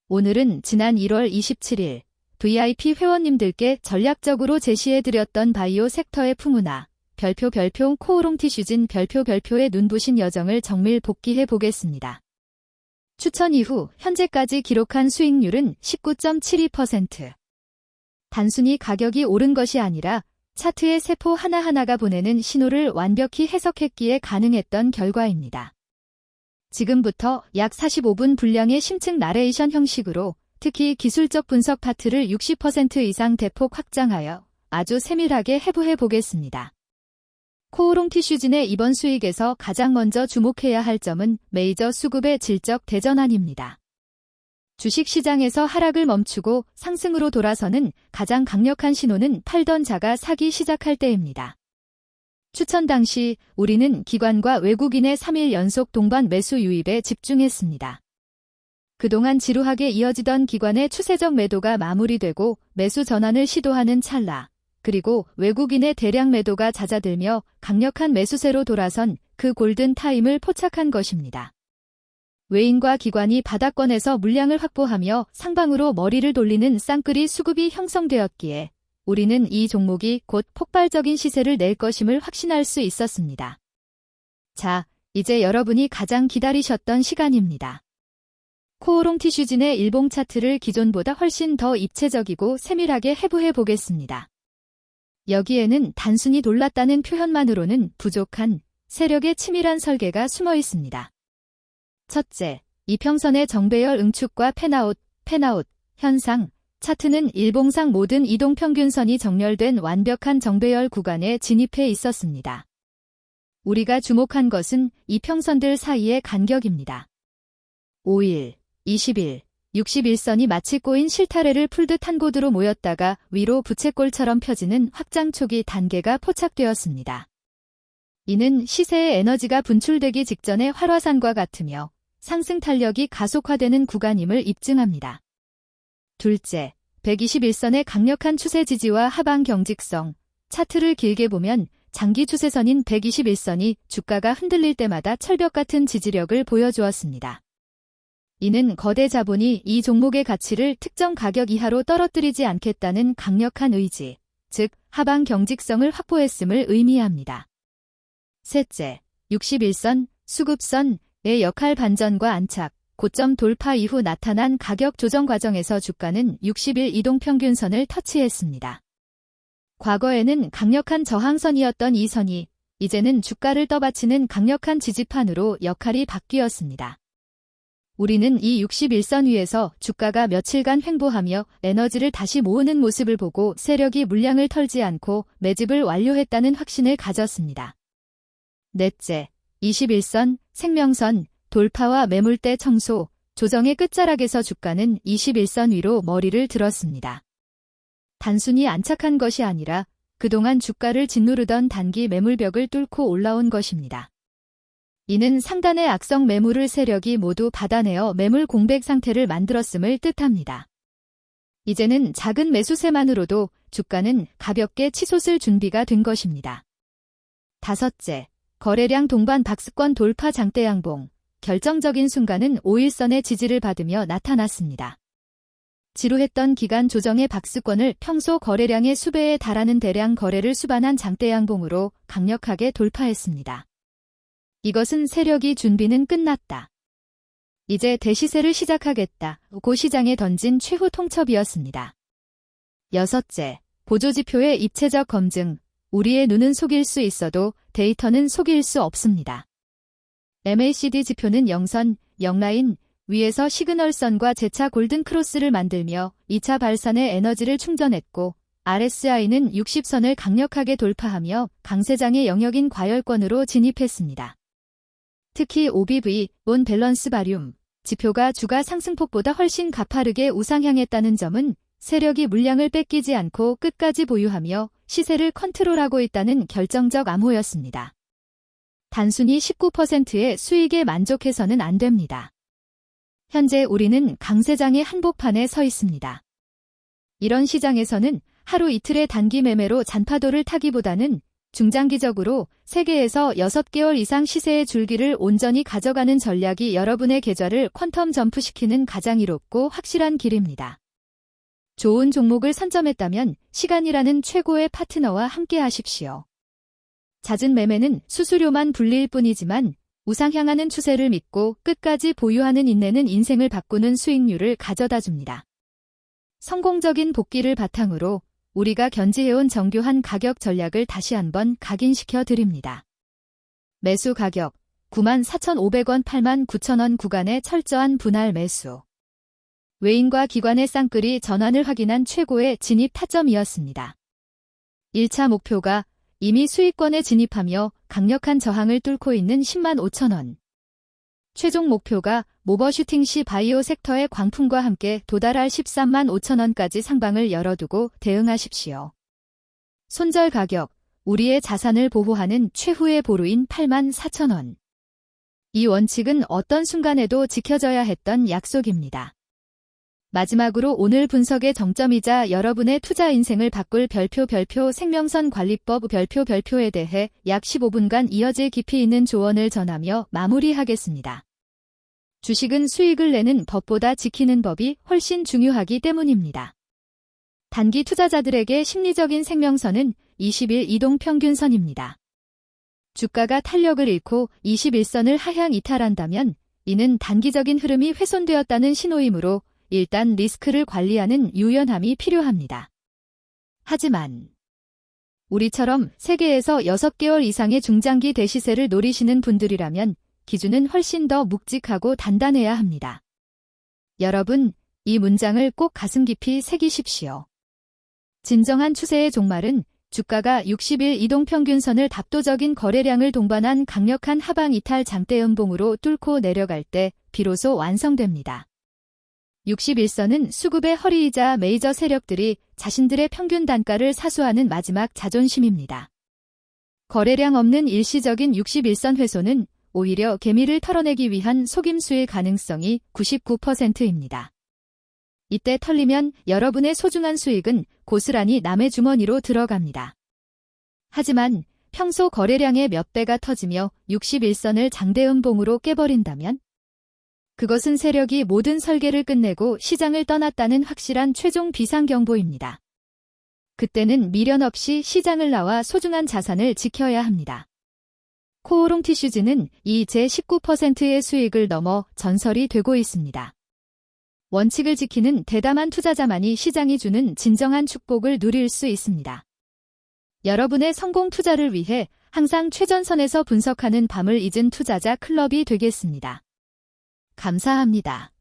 오늘은 지난 1월 27일 VIP 회원님들께 전략적으로 제시해드렸던 바이오 섹터의 풍우나 별표 코오롱티슈진 별표의 눈부신 여정을 정밀 복기해 보겠습니다. 추천 이후 현재까지 기록한 수익률은 19.72%. 단순히 가격이 오른 것이 아니라 차트의 세포 하나하나가 보내는 신호를 완벽히 해석했기에 가능했던 결과입니다. 지금부터 약 45분 분량의 심층 나레이션 형식으로 특히 기술적 분석 파트를 60% 이상 대폭 확장하여 아주 세밀하게 해부해 보겠습니다. 코오롱티슈진의 이번 수익에서 가장 먼저 주목해야 할 점은 메이저 수급의 질적 대전환입니다. 주식시장에서 하락을 멈추고 상승으로 돌아서는 가장 강력한 신호는 팔던 자가 사기 시작할 때입니다. 추천 당시 우리는 기관과 외국인의 3일 연속 동반 매수 유입에 집중했습니다. 그동안 지루하게 이어지던 기관의 추세적 매도가 마무리되고 매수 전환을 시도하는 찰나, 그리고 외국인의 대량 매도가 잦아들며 강력한 매수세로 돌아선 그 골든 타임을 포착한 것입니다. 외인과 기관이 바닥권에서 물량을 확보하며 상방으로 머리를 돌리는 쌍끌이 수급이 형성되었기에 우리는 이 종목이 곧 폭발적인 시세를 낼 것임을 확신할 수 있었습니다. 자, 이제 여러분이 가장 기다리셨던 시간입니다. 코오롱티슈진의 일봉 차트를 기존보다 훨씬 더 입체적이고 세밀하게 해부해 보겠습니다. 여기에는 단순히 놀랐다는 표현만으로는 부족한 세력의 치밀한 설계가 숨어 있습니다. 첫째, 이평선의 정배열 응축과 팬아웃 현상. 차트는 일봉상 모든 이동평균선이 정렬된 완벽한 정배열 구간에 진입해 있었습니다. 우리가 주목한 것은 이 평선들 사이의 간격입니다. 5일, 20일, 61선이 마치 꼬인 실타래를 풀듯 한 곳으로 모였다가 위로 부채꼴처럼 펴지는 확장 초기 단계가 포착되었습니다. 이는 시세의 에너지가 분출되기 직전의 활화산과 같으며 상승 탄력이 가속화되는 구간임을 입증합니다. 둘째, 121선의 강력한 추세 지지와 하방 경직성. 차트를 길게 보면 장기 추세선인 121선이 주가가 흔들릴 때마다 철벽 같은 지지력을 보여주었습니다. 이는 거대 자본이 이 종목의 가치를 특정 가격 이하로 떨어뜨리지 않겠다는 강력한 의지, 즉 하방 경직성을 확보했음을 의미합니다. 셋째, 61선, 수급선의 역할 반전과 안착. 고점 돌파 이후 나타난 가격 조정 과정에서 주가는 60일 이동평균선을 터치했습니다. 과거에는 강력한 저항선이었던 이 선이 이제는 주가를 떠받치는 강력한 지지판으로 역할이 바뀌었습니다. 우리는 이 61선 위에서 주가가 며칠간 횡보하며 에너지를 다시 모으는 모습을 보고 세력이 물량을 털지 않고 매집을 완료했다는 확신을 가졌습니다. 넷째, 21선, 생명선, 돌파와 매물대 청소, 조정의 끝자락에서 주가는 21선 위로 머리를 들었습니다. 단순히 안착한 것이 아니라 그동안 주가를 짓누르던 단기 매물벽을 뚫고 올라온 것입니다. 이는 상단의 악성 매물을 세력이 모두 받아내어 매물 공백 상태를 만들었음을 뜻합니다. 이제는 작은 매수세만으로도 주가는 가볍게 치솟을 준비가 된 것입니다. 다섯째, 거래량 동반 박스권 돌파 장대 양봉. 결정적인 순간은 5일선의 지지를 받으며 나타났습니다. 지루했던 기간 조정의 박스권을 평소 거래량의 수배에 달하는 대량 거래를 수반한 장대 양봉으로 강력하게 돌파했습니다. 이것은 세력이 준비는 끝났다. 이제 대시세를 시작하겠다. 고 시장에 던진 최후 통첩이었습니다. 여섯째, 보조지표의 입체적 검증. 우리의 눈은 속일 수 있어도 데이터는 속일 수 없습니다. MACD 지표는 0선, 0라인, 위에서 시그널선과 재차 골든 크로스를 만들며 2차 발산의 에너지를 충전했고 RSI는 60선을 강력하게 돌파하며 강세장의 영역인 과열권으로 진입했습니다. 특히 OBV, 온 밸런스 바륨, 지표가 주가 상승폭보다 훨씬 가파르게 우상향했다는 점은 세력이 물량을 뺏기지 않고 끝까지 보유하며 시세를 컨트롤하고 있다는 결정적 암호였습니다. 단순히 19%의 수익에 만족해서는 안 됩니다. 현재 우리는 강세장의 한복판에 서 있습니다. 이런 시장에서는 하루 이틀의 단기 매매로 잔파도를 타기보다는 중장기적으로 세계에서 6개월 이상 시세의 줄기를 온전히 가져가는 전략이 여러분의 계좌를 퀀텀 점프시키는 가장 이롭고 확실한 길입니다. 좋은 종목을 선점했다면 시간이라는 최고의 파트너와 함께 하십시오. 잦은 매매는 수수료만 불릴 뿐이지만 우상향하는 추세를 믿고 끝까지 보유하는 인내는 인생을 바꾸는 수익률을 가져다 줍니다. 성공적인 복귀를 바탕으로 우리가 견지해온 정교한 가격 전략을 다시 한번 각인시켜 드립니다. 매수 가격 94,500원 89,000원 구간의 철저한 분할 매수. 외인과 기관의 쌍끌이 전환을 확인한 최고의 진입 타점이었습니다. 1차 목표가 이미 수익권에 진입하며 강력한 저항을 뚫고 있는 105,000원. 최종 목표가 모버슈팅 시 바이오 섹터의 광풍과 함께 도달할 135,000원까지 상방을 열어두고 대응하십시오. 손절 가격, 우리의 자산을 보호하는 최후의 보루인 84,000원. 이 원칙은 어떤 순간에도 지켜져야 했던 약속입니다. 마지막으로 오늘 분석의 정점이자 여러분의 투자 인생을 바꿀 별표 생명선 관리법 별표에 대해 약 15분간 이어질 깊이 있는 조언을 전하며 마무리하겠습니다. 주식은 수익을 내는 법보다 지키는 법이 훨씬 중요하기 때문입니다. 단기 투자자들에게 심리적인 생명선은 20일 이동평균선입니다. 주가가 탄력을 잃고 21선을 하향 이탈한다면 이는 단기적인 흐름이 훼손되었다는 신호이므로 일단 리스크를 관리하는 유연함이 필요합니다. 하지만 우리처럼 세계에서 6개월 이상의 중장기 대시세를 노리시는 분들이라면 기준은 훨씬 더 묵직하고 단단해야 합니다. 여러분, 이 문장을 꼭 가슴 깊이 새기십시오. 진정한 추세의 종말은 주가가 60일 이동평균선을 답도적인 거래량을 동반한 강력한 하방 이탈 장대 연봉으로 뚫고 내려갈 때 비로소 완성됩니다. 61선은 수급의 허리이자 메이저 세력들이 자신들의 평균 단가를 사수하는 마지막 자존심입니다. 거래량 없는 일시적인 61선 훼손은 오히려 개미를 털어내기 위한 속임수일 가능성이 99%입니다. 이때 털리면 여러분의 소중한 수익은 고스란히 남의 주머니로 들어갑니다. 하지만 평소 거래량의 몇 배가 터지며 61선을 장대음봉으로 깨버린다면 그것은 세력이 모든 설계를 끝내고 시장을 떠났다는 확실한 최종 비상경보입니다. 그때는 미련 없이 시장을 나와 소중한 자산을 지켜야 합니다. 코오롱 티슈즈는 이 제 19%의 수익을 넘어 전설이 되고 있습니다. 원칙을 지키는 대담한 투자자만이 시장이 주는 진정한 축복을 누릴 수 있습니다. 여러분의 성공 투자를 위해 항상 최전선에서 분석하는 밤을 잊은 투자자 클럽이 되겠습니다. 감사합니다.